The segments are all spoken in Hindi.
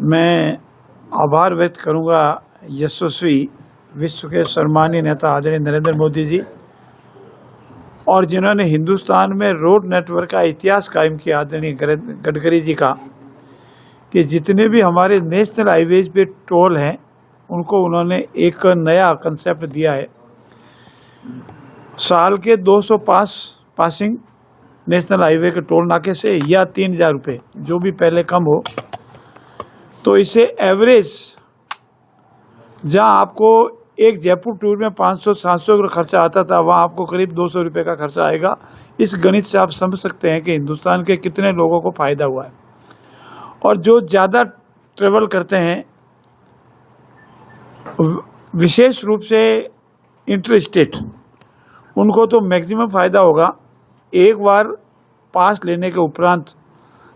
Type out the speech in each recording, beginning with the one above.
मैं आभार व्यक्त करूंगा यशस्वी विश्व के सम्मानीय नेता आदरणीय नरेंद्र मोदी जी और जिन्होंने हिंदुस्तान में रोड नेटवर्क का इतिहास कायम किया, आदरणीय गडकरी जी का, कि जितने भी हमारे नेशनल हाईवेज पे टोल हैं उनको उन्होंने एक नया कंसेप्ट दिया है। साल के 200 पासिंग नेशनल हाईवे के टोल नाके से या 3,000 रुपये जो भी पहले कम हो, तो इसे एवरेज जहां आपको एक जयपुर टूर में 500-700 का खर्चा आता था, वहां आपको करीब 200 रुपये का खर्चा आएगा। इस गणित से आप समझ सकते हैं कि हिंदुस्तान के कितने लोगों को फायदा हुआ है। और जो ज़्यादा ट्रेवल करते हैं, विशेष रूप से इंटर स्टेट, उनको तो मैक्सिमम फ़ायदा होगा। एक बार पास लेने के उपरांत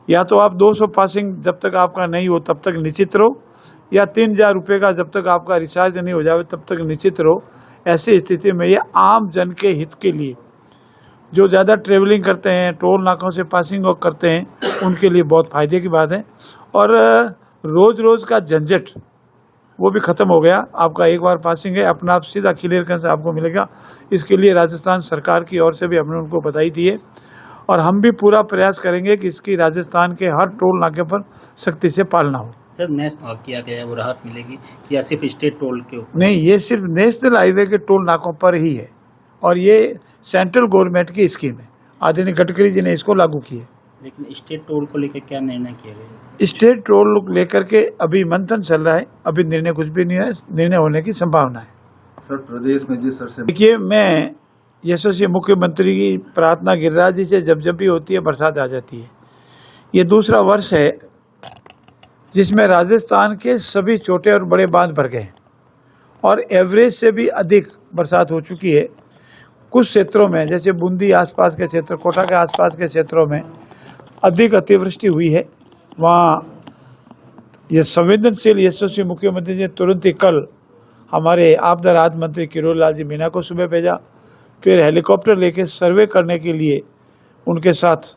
या तो आप 200 पासिंग जब तक आपका नहीं हो तब तक निश्चित रहो, या 3,000 रुपये का जब तक आपका रिचार्ज नहीं हो जाए तब तक निश्चित रहो। ऐसी स्थिति में ये आम जन के हित के लिए, जो ज़्यादा ट्रेवलिंग करते हैं, टोल नाकों से पासिंग करते हैं, उनके लिए बहुत फ़ायदे की बात है। और रोज़ रोज़ का झंझट वो भी ख़त्म हो गया। आपका एक बार पासिंग है, अपना आप सीधा क्लियर करने से आपको मिलेगा। इसके लिए राजस्थान सरकार की ओर से भी हमने उनको बधाई दी है और हम भी पूरा प्रयास करेंगे कि इसकी राजस्थान के हर टोल नाके पर सख्ती से पालना हो। सर, नेशनल किया गया है, वो राहत मिलेगी या सिर्फ स्टेट टोल के ऊपर? नहीं, ये सिर्फ नेशनल हाईवे के टोल नाकों पर ही है और ये सेंट्रल गवर्नमेंट की स्कीम है। आदरणीय गडकरी जी ने इसको लागू की है। लेकिन स्टेट टोल को लेकर क्या निर्णय किया गया? स्टेट टोल लेकर के अभी मंथन चल रहा है, अभी निर्णय कुछ भी नहीं है, निर्णय होने की संभावना है। सर, प्रदेश में जिस तरह से देखिए, मैं यशस्वी मुख्यमंत्री की प्रार्थना गिरिराज जी से जब भी होती है बरसात आ जाती है। ये दूसरा वर्ष है जिसमें राजस्थान के सभी छोटे और बड़े बांध भर गए और एवरेज से भी अधिक बरसात हो चुकी है। कुछ क्षेत्रों में जैसे बूंदी आसपास के क्षेत्र, कोटा के आसपास के क्षेत्रों में अधिक अतिवृष्टि हुई है। वहाँ ये संवेदनशील यशस्वी मुख्यमंत्री जी तुरंत ही कल हमारे आपदा राहत मंत्री किरोड़ी लाल जी मीणा को सुबह भेजा, फिर हेलीकॉप्टर लेके सर्वे करने के लिए उनके साथ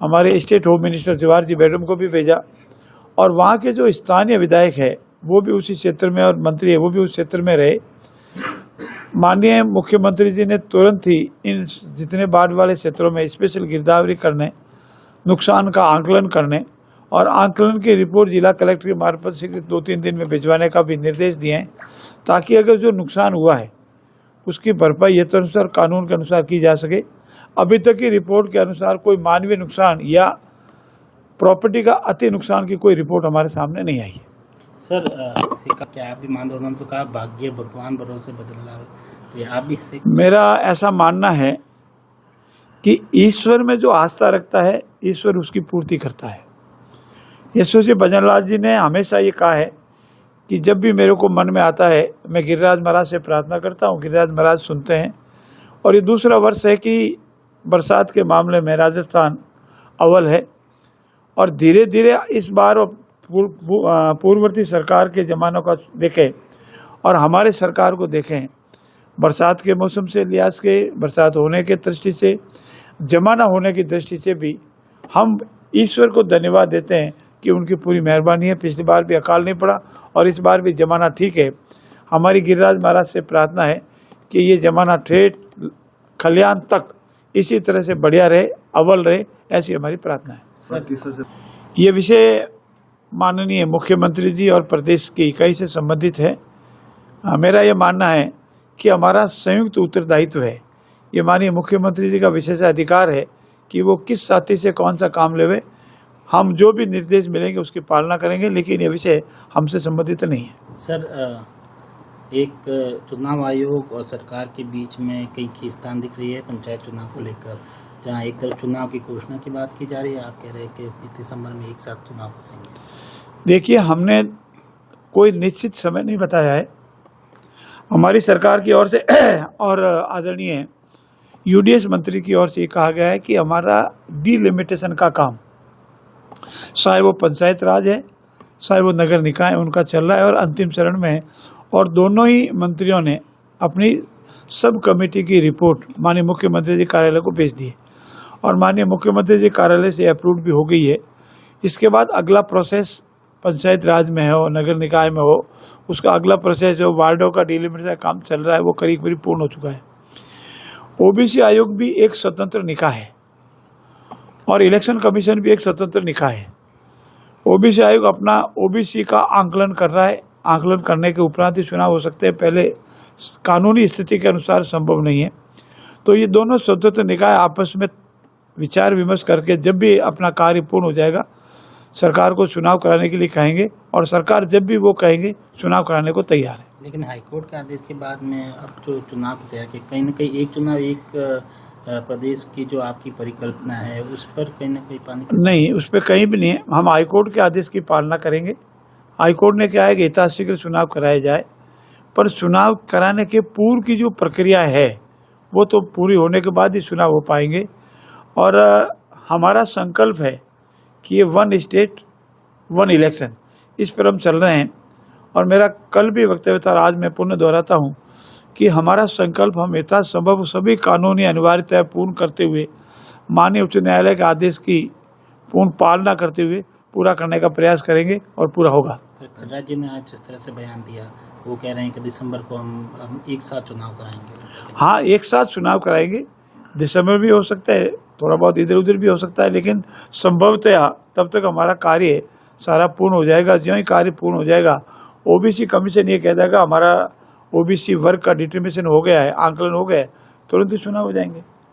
हमारे स्टेट होम मिनिस्टर जवाहर जी मैडम को भी भेजा और वहाँ के जो स्थानीय विधायक है वो भी उसी क्षेत्र में और मंत्री है वो भी उस क्षेत्र में रहे। माननीय मुख्यमंत्री जी ने तुरंत ही इन जितने बाढ़ वाले क्षेत्रों में स्पेशल गिरदावरी करने, नुकसान का आंकलन करने और आंकलन की रिपोर्ट जिला कलेक्टर के मार्फत से 2-3 दिन में भिजवाने का भी निर्देश दिए हैं, ताकि अगर जो नुकसान हुआ है उसकी भरपाई ये तो अनुसार कानून के अनुसार की जा सके। अभी तक की रिपोर्ट के अनुसार कोई मानवीय नुकसान या प्रॉपर्टी का अति नुकसान की कोई रिपोर्ट हमारे सामने नहीं आई है। सर, क्या आप भी मान रहे हो? तो कहा भाग्य भगवान भरोसे बदला, तो ये आप भी मेरा ऐसा मानना है कि ईश्वर में जो आस्था रखता है ईश्वर उसकी पूर्ति करता है। यशस्वी भजनलाल जी ने हमेशा ये कहा है कि जब भी मेरे को मन में आता है मैं गिरिराज महाराज से प्रार्थना करता हूँ, गिरिराज महाराज सुनते हैं। और ये दूसरा वर्ष है कि बरसात के मामले में राजस्थान अव्वल है और धीरे धीरे इस बार पूर्ववर्ती सरकार के ज़मानों का देखें और हमारे सरकार को देखें, बरसात के मौसम से लिहाज के, बरसात होने के दृष्टि से, जमाना होने की दृष्टि से भी हम ईश्वर को धन्यवाद देते हैं कि उनकी पूरी मेहरबानी है। पिछली बार भी अकाल नहीं पड़ा और इस बार भी जमाना ठीक है। हमारी गिरिराज महाराज से प्रार्थना है कि ये जमाना ठेठ खलियान तक इसी तरह से बढ़िया रहे, अव्वल रहे, ऐसी हमारी प्रार्थना है। ये विषय माननीय मुख्यमंत्री जी और प्रदेश की इकाई से संबंधित है। मेरा ये मानना है कि हमारा संयुक्त उत्तरदायित्व है। ये माननीय मुख्यमंत्री जी का विशेषाधिकार है कि वो किस साथी से कौन सा काम लेवे। हम जो भी निर्देश मिलेंगे उसकी पालना करेंगे, लेकिन ये विषय हमसे संबंधित नहीं है। सर, एक चुनाव आयोग और सरकार के बीच में कई खींचतान दिख रही है पंचायत चुनाव को लेकर, जहां एक तरफ चुनाव की घोषणा की बात की जा रही है, आप कह रहे हैं कि 20 दिसंबर में एक साथ चुनाव करेंगे। देखिए, हमने कोई निश्चित समय नहीं बताया है। हमारी सरकार की ओर से और आदरणीय यूडीएस मंत्री की ओर से कहा गया है कि हमारा डिलिमिटेशन का काम, चाहे वो पंचायत राज है चाहे वो नगर निकाय, उनका चल रहा है और अंतिम चरण में है। और दोनों ही मंत्रियों ने अपनी सब कमेटी की रिपोर्ट माननीय मुख्यमंत्री जी कार्यालय को भेज दी है और माननीय मुख्यमंत्री जी कार्यालय से अप्रूव भी हो गई है। इसके बाद अगला प्रोसेस पंचायत राज में हो, नगर निकाय में हो, उसका अगला प्रोसेस जो वार्डों का डिलिमिटेशन का काम चल रहा है वो करीब करीब पूर्ण हो चुका है। ओबीसी आयोग भी एक स्वतंत्र निकाय है और इलेक्शन कमीशन भी एक स्वतंत्र निकाय है। ओबीसी आयोग अपना ओबीसी का आंकलन कर रहा है। आंकलन करने के उपरांत ही चुनाव हो सकते हैं, पहले कानूनी स्थिति के अनुसार संभव नहीं है। तो ये दोनों स्वतंत्र निकाय आपस में विचार विमर्श करके जब भी अपना कार्य पूर्ण हो जाएगा सरकार को चुनाव कराने के लिए कहेंगे और सरकार जब भी वो कहेंगे चुनाव कराने को तैयार है। लेकिन हाईकोर्ट के आदेश के बाद में अब जो चुनाव की तैयारी कहीं न कहीं एक चुनाव एक प्रदेश की जो आपकी परिकल्पना है उस पर कहीं न कहीं पानी नहीं, उस पर कहीं भी नहीं है। हम हाईकोर्ट के आदेश की पालना करेंगे। हाईकोर्ट ने क्या है कि यथाशीघ्र चुनाव कराया जाए, पर चुनाव कराने के पूर्व की जो प्रक्रिया है वो तो पूरी होने के बाद ही चुनाव हो पाएंगे। और हमारा संकल्प है कि ये 1 स्टेट 1 इलेक्शन, इस पर हम चल रहे हैं। और मेरा कल भी वक्तव्य था, आज मैं पुनः दोहराता हूँ कि हमारा संकल्प हम यथासंभव सभी कानूनी अनिवार्यताएं पूर्ण करते हुए माननीय उच्च न्यायालय के आदेश की पूर्ण पालना करते हुए पूरा करने का प्रयास करेंगे और पूरा होगा। राज्य में आज जिस तरह से बयान दिया वो कह रहे हैं कि दिसंबर को हम एक साथ चुनाव कराएंगे। हाँ, एक साथ चुनाव कराएंगे। दिसंबर भी हो सकता है, थोड़ा बहुत इधर उधर भी हो सकता है, लेकिन संभवतः तब तक हमारा कार्य सारा पूर्ण हो जाएगा। ज्यों ही कार्य पूर्ण हो जाएगा ओबीसी कमीशन ये कह देगा हमारा ओबीसी वर्ग का डिटर्मिनेशन हो गया है, आंकलन हो गया है, तुरंत ही चुनाव हो जाएंगे।